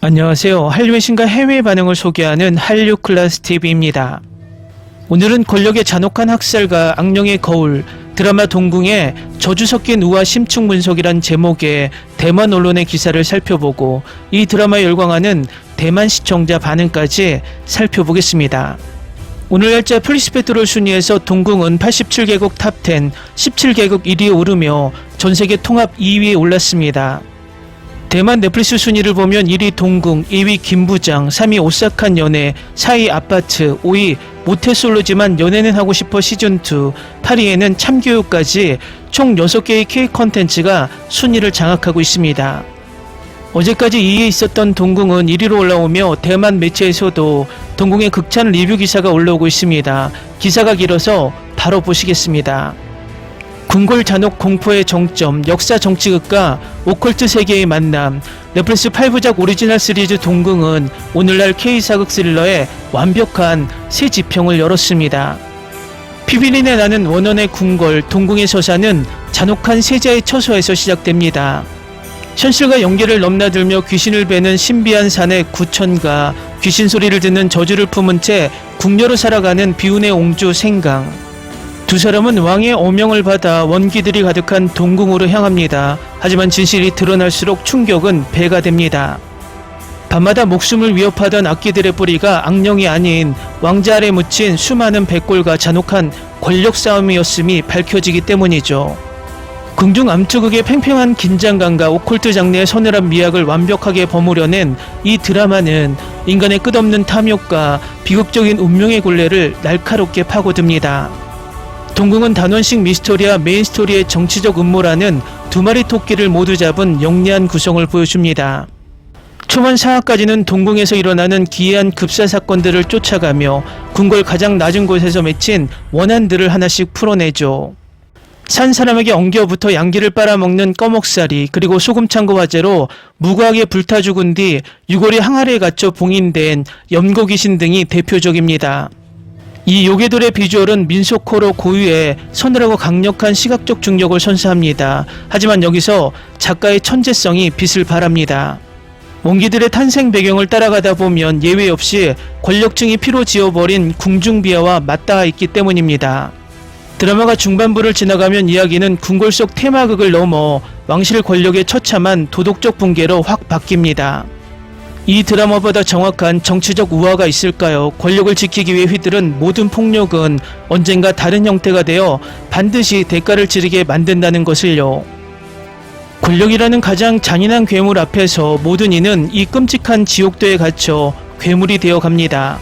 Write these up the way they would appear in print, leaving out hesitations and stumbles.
안녕하세요. 한류 외신과 해외 반응을 소개하는 한류 클래스 TV입니다. 오늘은 권력의 잔혹한 학살과 악령의 거울, 드라마 동궁의 저주 섞인 우화 심층 분석이란 제목의 대만 언론의 기사를 살펴보고 이 드라마에 열광하는 대만 시청자 반응까지 살펴보겠습니다. 오늘 날짜 플리스페트롤 순위에서 동궁은 87개국 탑10, 17개국 1위에 오르며 전세계 통합 2위에 올랐습니다. 대만 넷플릭스 순위를 보면 1위 동궁, 2위 김부장, 3위 오싹한 연애, 4위 아파트, 5위 모태솔로지만 연애는 하고 싶어 시즌2, 8위에는 참교육까지 총 6개의 K 컨텐츠가 순위를 장악하고 있습니다. 어제까지 2위에 있었던 동궁은 1위로 올라오며 대만 매체에서도 동궁의 극찬 리뷰 기사가 올라오고 있습니다. 기사가 길어서 바로 보시겠습니다. 궁궐 잔혹 공포의 정점, 역사 정치극과 오컬트 세계의 만남, 넷플릭스 8부작 오리지널 시리즈 동궁은 오늘날 K사극 스릴러의 완벽한 새 지평을 열었습니다. 피비린내 나는 원원의 궁궐, 동궁의 서사는 잔혹한 세자의 처소에서 시작됩니다. 현실과 연계를 넘나들며 귀신을 뵈는 신비한 산의 구천가, 귀신 소리를 듣는 저주를 품은 채 궁녀로 살아가는 비운의 옹주 생강. 두 사람은 왕의 어명을 받아 원기들이 가득한 동궁으로 향합니다. 하지만 진실이 드러날수록 충격은 배가 됩니다. 밤마다 목숨을 위협하던 악기들의 뿌리가 악령이 아닌 왕자 아래 묻힌 수많은 백골과 잔혹한 권력 싸움이었음이 밝혀지기 때문이죠. 궁중 암투극의 팽팽한 긴장감과 오컬트 장르의 서늘한 미학을 완벽하게 버무려낸 이 드라마는 인간의 끝없는 탐욕과 비극적인 운명의 굴레를 날카롭게 파고듭니다. 동궁은 단원식 미스터리와 메인스토리의 정치적 음모라는 두 마리 토끼를 모두 잡은 영리한 구성을 보여줍니다. 초반 4화까지는 동궁에서 일어나는 기이한 급사 사건들을 쫓아가며 궁궐 가장 낮은 곳에서 맺힌 원한들을 하나씩 풀어내죠. 산 사람에게 엉겨붙어 양기를 빨아먹는 꺼먹살이, 그리고 소금창고 화재로 무고하게 불타 죽은 뒤 유골이 항아리에 갇혀 봉인된 염고귀신 등이 대표적입니다. 이 요괴들의 비주얼은 민속 호러 고유의 서늘하고 강력한 시각적 중력을 선사합니다. 하지만 여기서 작가의 천재성이 빛을 발합니다. 원기들의 탄생 배경을 따라가다 보면 예외 없이 권력층이 피로 지어버린 궁중비하와 맞닿아 있기 때문입니다. 드라마가 중반부를 지나가면 이야기는 궁궐 속 테마극을 넘어 왕실 권력의 처참한 도덕적 붕괴로 확 바뀝니다. 이 드라마보다 정확한 정치적 우화가 있을까요? 권력을 지키기 위해 휘두른 모든 폭력은 언젠가 다른 형태가 되어 반드시 대가를 치르게 만든다는 것을요. 권력이라는 가장 잔인한 괴물 앞에서 모든 이는 이 끔찍한 지옥도에 갇혀 괴물이 되어 갑니다.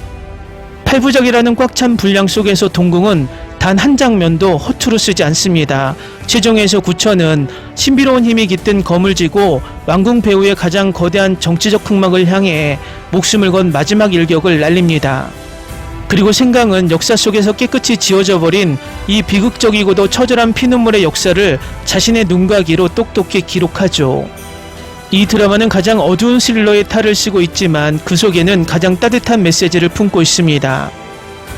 8부작이라는 꽉 찬 분량 속에서 동궁은 단 한 장면도 허투루 쓰지 않습니다. 최종에서 구천은 신비로운 힘이 깃든 검을 쥐고 왕궁 배후의 가장 거대한 정치적 흑막을 향해 목숨을 건 마지막 일격을 날립니다. 그리고 생강은 역사 속에서 깨끗이 지워져 버린 이 비극적이고도 처절한 피눈물의 역사를 자신의 눈과 귀로 똑똑히 기록하죠. 이 드라마는 가장 어두운 스릴러의 탈을 쓰고 있지만 그 속에는 가장 따뜻한 메시지를 품고 있습니다.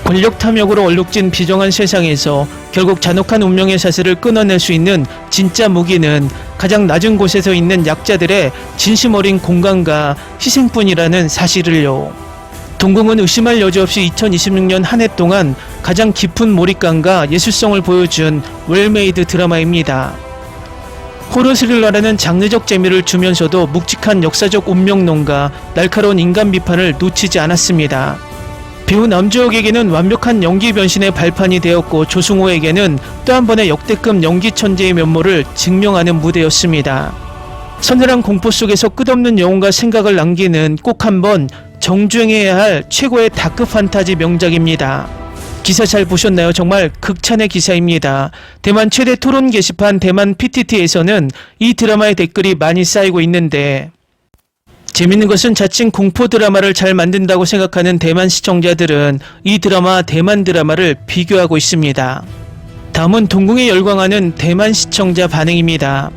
권력 탐욕으로 얼룩진 비정한 세상에서 결국 잔혹한 운명의 사슬을 끊어낼 수 있는 진짜 무기는 가장 낮은 곳에서 있는 약자들의 진심 어린 공감과 희생뿐이라는 사실을요. 동궁은 의심할 여지 없이 2026년 한 해 동안 가장 깊은 몰입감과 예술성을 보여준 웰메이드 드라마입니다. 호러 스릴러라는 장르적 재미를 주면서도 묵직한 역사적 운명론과 날카로운 인간 비판을 놓치지 않았습니다. 배우 남주혁에게는 완벽한 연기 변신의 발판이 되었고 조승우에게는 또 한 번의 역대급 연기 천재의 면모를 증명하는 무대였습니다. 서늘한 공포 속에서 끝없는 영혼과 생각을 남기는 꼭 한번 정주행해야 할 최고의 다크 판타지 명작입니다. 기사 잘 보셨나요? 정말 극찬의 기사입니다. 대만 최대 토론 게시판 대만 PTT에서는 이 드라마의 댓글이 많이 쌓이고 있는데 재밌는 것은 자칭 공포 드라마를 잘 만든다고 생각하는 대만 시청자들은 이 드라마와 대만 드라마를 비교하고 있습니다. 다음은 동궁에 열광하는 대만 시청자 반응입니다.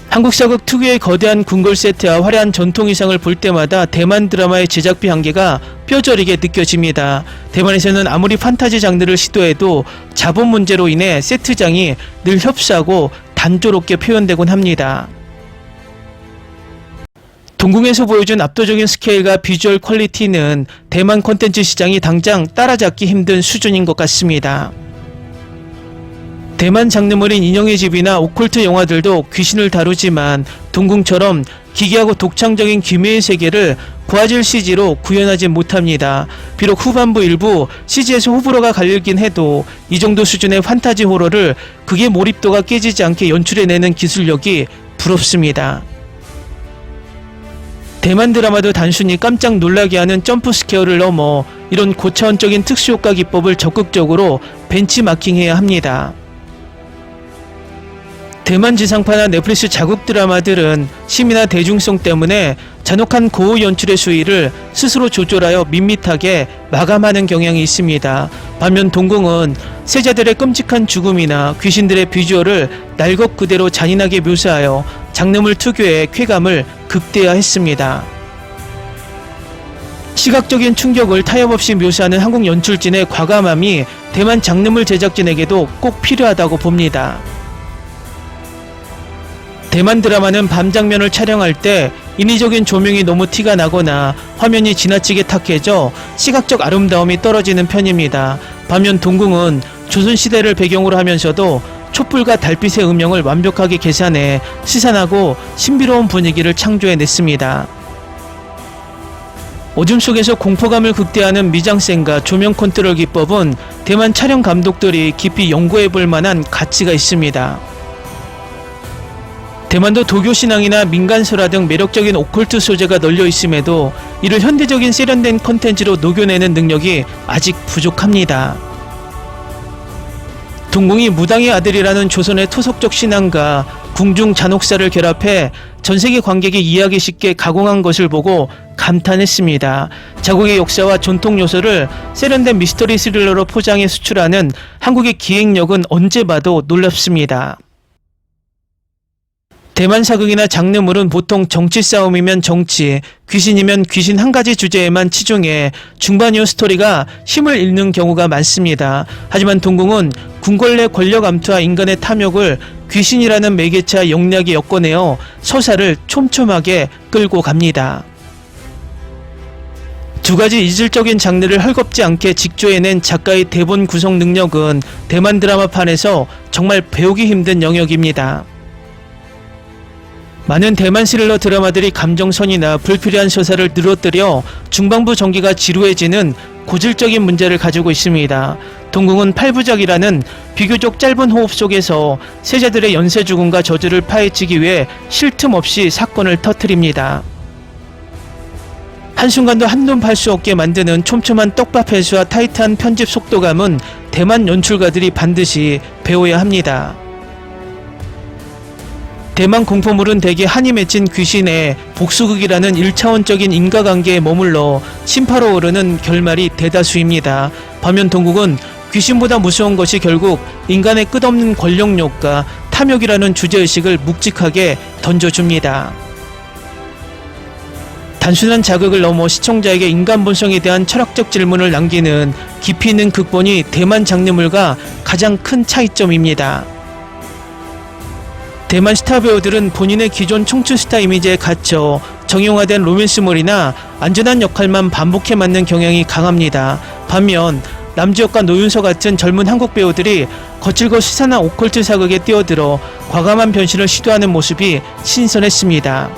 한국 사극 특유의 거대한 궁궐 세트와 화려한 전통 의상을 볼 때마다 대만 드라마의 제작비 한계가 뼈저리게 느껴집니다. 대만에서는 아무리 판타지 장르를 시도해도 자본 문제로 인해 세트장이 늘 협소하고 단조롭게 표현되곤 합니다. 동궁에서 보여준 압도적인 스케일과 비주얼 퀄리티는 대만 콘텐츠 시장이 당장 따라잡기 힘든 수준인 것 같습니다. 대만 장르물인 인형의 집이나 오컬트 영화들도 귀신을 다루지만 동궁처럼 기괴하고 독창적인 기묘의 세계를 고화질 CG로 구현하지 못합니다. 비록 후반부 일부 CG에서 호불호가 갈리긴 해도 이 정도 수준의 판타지 호러를 극의 몰입도가 깨지지 않게 연출해내는 기술력이 부럽습니다. 대만 드라마도 단순히 깜짝 놀라게 하는 점프 스퀘어를 넘어 이런 고차원적인 특수효과 기법을 적극적으로 벤치마킹해야 합니다. 대만 지상파나 넷플릭스 자국 드라마들은 심의나 대중성 때문에 잔혹한 고우 연출의 수위를 스스로 조절하여 밋밋하게 마감하는 경향이 있습니다. 반면 동궁은 세자들의 끔찍한 죽음이나 귀신들의 비주얼을 날 것 그대로 잔인하게 묘사하여 장르물 특유의 쾌감을 극대화했습니다. 시각적인 충격을 타협없이 묘사하는 한국 연출진의 과감함이 대만 장르물 제작진에게도 꼭 필요하다고 봅니다. 대만 드라마는 밤 장면을 촬영할 때 인위적인 조명이 너무 티가 나거나 화면이 지나치게 탁해져 시각적 아름다움이 떨어지는 편입니다. 반면 동궁은 조선시대를 배경으로 하면서도 촛불과 달빛의 음영을 완벽하게 계산해 시선하고 신비로운 분위기를 창조해냈습니다. 어둠 속에서 공포감을 극대화하는 미장센과 조명 컨트롤 기법은 대만 촬영 감독들이 깊이 연구해볼 만한 가치가 있습니다. 대만도 도교신앙이나 민간설화 등 매력적인 오컬트 소재가 널려 있음에도 이를 현대적인 세련된 컨텐츠로 녹여내는 능력이 아직 부족합니다. 동궁이 무당의 아들이라는 조선의 토속적 신앙과 궁중 잔혹사를 결합해 전세계 관객이 이해하기 쉽게 가공한 것을 보고 감탄했습니다. 자국의 역사와 전통 요소를 세련된 미스터리 스릴러로 포장해 수출하는 한국의 기획력은 언제 봐도 놀랍습니다. 대만 사극이나 장르물은 보통 정치 싸움이면 정치, 귀신이면 귀신 한 가지 주제에만 치중해 중반 이후 스토리가 힘을 잃는 경우가 많습니다. 하지만 동궁은 궁궐 내 권력 암투와 인간의 탐욕을 귀신이라는 매개체와 영리하게 엮어내어 서사를 촘촘하게 끌고 갑니다. 두 가지 이질적인 장르를 헐겁지 않게 직조해낸 작가의 대본 구성 능력은 대만 드라마판에서 정말 배우기 힘든 영역입니다. 많은 대만 스릴러 드라마들이 감정선이나 불필요한 서사를 늘어뜨려 중반부 전개가 지루해지는 고질적인 문제를 가지고 있습니다. 동궁은 8부작이라는 비교적 짧은 호흡 속에서 세자들의 연쇄 죽음과 저주를 파헤치기 위해 쉴 틈 없이 사건을 터뜨립니다. 한순간도 한눈 팔 수 없게 만드는 촘촘한 떡밥 해수와 타이트한 편집 속도감은 대만 연출가들이 반드시 배워야 합니다. 대만 공포물은 대개 한이 맺힌 귀신의 복수극이라는 1차원적인 인과관계에 머물러 심파로 오르는 결말이 대다수입니다. 반면 동궁은 귀신보다 무서운 것이 결국 인간의 끝없는 권력욕과 탐욕이라는 주제의식을 묵직하게 던져줍니다. 단순한 자극을 넘어 시청자에게 인간 본성에 대한 철학적 질문을 남기는 깊이 있는 극본이 대만 장르물과 가장 큰 차이점입니다. 대만 스타 배우들은 본인의 기존 청춘 스타 이미지에 갇혀 정형화된 로맨스물이나 안전한 역할만 반복해 맡는 경향이 강합니다. 반면 남주혁과 노윤서 같은 젊은 한국 배우들이 거칠고 시산한 오컬트 사극에 뛰어들어 과감한 변신을 시도하는 모습이 신선했습니다.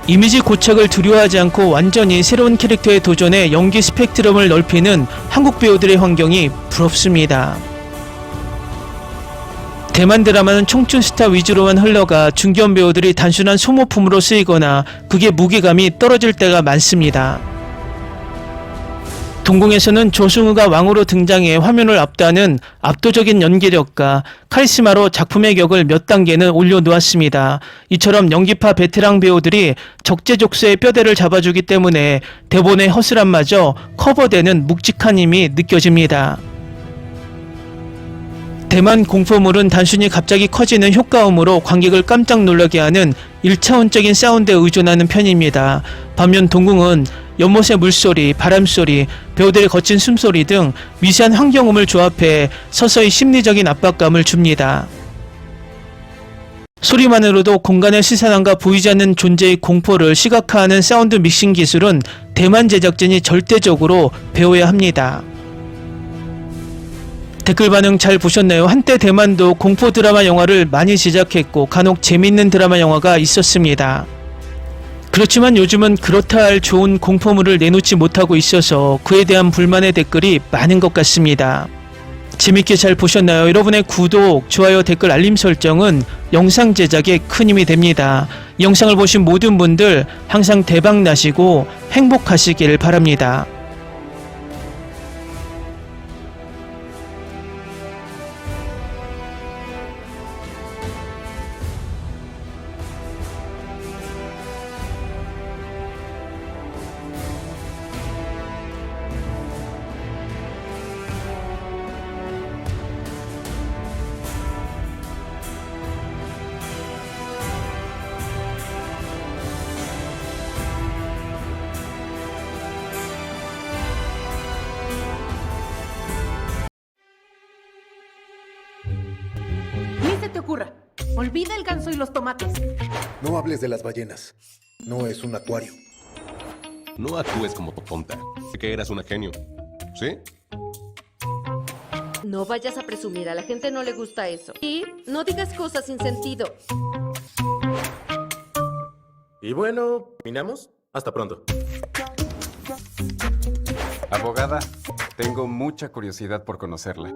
이미지 고착을 두려워하지 않고 완전히 새로운 캐릭터에 도전해 연기 스펙트럼을 넓히는 한국 배우들의 환경이 부럽습니다. 대만 드라마는 청춘 스타 위주로만 흘러가 중견 배우들이 단순한 소모품으로 쓰이거나 그게 무게감이 떨어질 때가 많습니다. 동궁에서는 조승우가 왕으로 등장해 화면을 압도하는 압도적인 연기력과 카리스마로 작품의 격을 몇 단계는 올려놓았습니다. 이처럼 연기파 베테랑 배우들이 적재적소의 뼈대를 잡아주기 때문에 대본의 허술함마저 커버되는 묵직한 힘이 느껴집니다. 대만 공포물은 단순히 갑자기 커지는 효과음으로 관객을 깜짝 놀라게 하는 1차원적인 사운드에 의존하는 편입니다. 반면 동궁은 연못의 물소리, 바람소리, 배우들의 거친 숨소리 등 미세한 환경음을 조합해 서서히 심리적인 압박감을 줍니다. 소리만으로도 공간의 시선함과 보이지 않는 존재의 공포를 시각화하는 사운드 믹싱 기술은 대만 제작진이 절대적으로 배워야 합니다. 댓글 반응 잘 보셨나요? 한때 대만도 공포 드라마 영화를 많이 제작했고 간혹 재밌는 드라마 영화가 있었습니다. 그렇지만 요즘은 그렇다 할 좋은 공포물을 내놓지 못하고 있어서 그에 대한 불만의 댓글이 많은 것 같습니다. 재밌게 잘 보셨나요? 여러분의 구독, 좋아요, 댓글, 알림 설정은 영상 제작에 큰 힘이 됩니다. 이 영상을 보신 모든 분들 항상 대박 나시고 행복하시길 바랍니다. Ni se te ocurra. Olvida el ganso y los tomates. No hables de las ballenas. No es un acuario. No actúes como tonta. Sé que eras una genio. ¿Sí? No vayas a presumir, a la gente no le gusta eso. Y no digas cosas sin sentido. Y bueno, ¿terminamos? Hasta pronto. Abogada, tengo mucha curiosidad por conocerla.